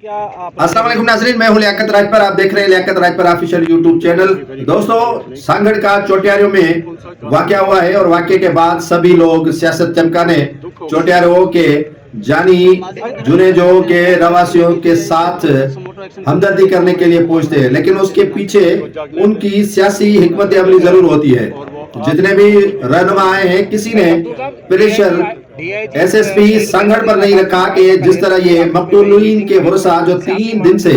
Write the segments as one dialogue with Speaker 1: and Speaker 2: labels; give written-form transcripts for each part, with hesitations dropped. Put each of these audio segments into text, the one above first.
Speaker 1: अस्सलाम वालेकुम नाज़रीन, मैं हूं लियाकत राजपर। आप देख रहे हैं Liaquat Rajpar official YouTube channel. दोस्तों, सांगड़ का चोटियारों में वाकया हुआ है और वाकये के बाद सभी लोग सियासत चमकाने चोटियारों के जानी जुनेजो के रवासियों के साथ हमदर्दी करने के लिए पहुंचते हैं, लेकिन उसके पीछे उनकी सियासी हिकमत अमली जरूर होती है। जितने भी रहनुमा आए हैं, किसी ने प्रेशर एसएसपी सांगड़ पर नहीं रखा कि जिस तरह ये मकतूलीन के वर्षा जो 3 दिन से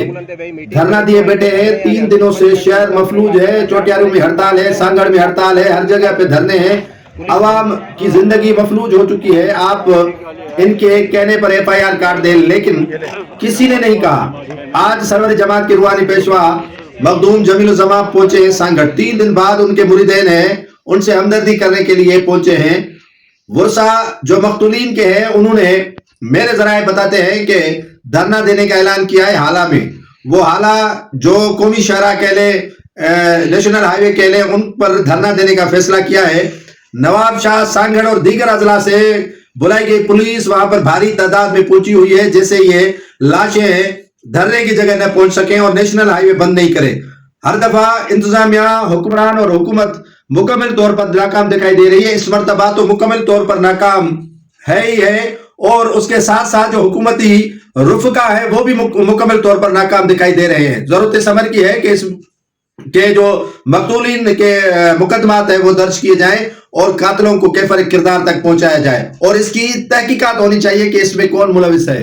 Speaker 1: धरना दिए बैठे हैं, 3 दिनों से शहर मफलूज है, चोटियारों में हड़ताल है, सांगड़ में हड़ताल है, हर जगह पे धरने हैं, अवाम की जिंदगी मफलूज हो चुकी है। आप इनके कहने पर एफआईआर काट दें, लेकिन किसी ने नहीं कहा। आज सरवर जमात के रूहानी पेशवा मखदूम जमील जमा पहुंचे सांगड़। 3 दिन बाद उनके मुरीदेन हैं, उनसे हमदर्दी करने के लिए पहुंचे हैं। वर्षा जो मकतूलीन के हैं, उन्होंने मेरे जराए बताते हैं कि धरना देने का ऐलान किया है हाला में। वो हाला जो कौमी शहरा कह ले, नेशनल हाईवे कह ले, उन पर धरना देने का फैसला किया है। नवाब शाह, सांगड़ और दीगर अजला से बुलाई गई पुलिस वहां पर भारी तादाद में पहुंची हुई है, जैसे ये लाशें धरने की जगह न पहुंच सके और नेशनल हाईवे बंद नहीं करे। हर दफा इंतजामिया, हुक्मरान और हुकूमत मुकम्मल तौर पर नाकाम दिखाई दे रही है। इस मर्तबा तो मुकम्मल तौर पर नाकाम है ही है, और उसके साथ साथ जो हुकूमती रुफका है वो भी मुकम्मल तौर पर नाकाम दिखाई दे रहे हैं। जरूरत इस अमर की है कि इस के जो मकतूलीन के मुकदमात है वो दर्ज किए जाएं और कातिलों को कैफर किरदार तक पहुंचाया जाए, और इसकी तहकीकात होनी चाहिए कि इसमें कौन मुलविस है।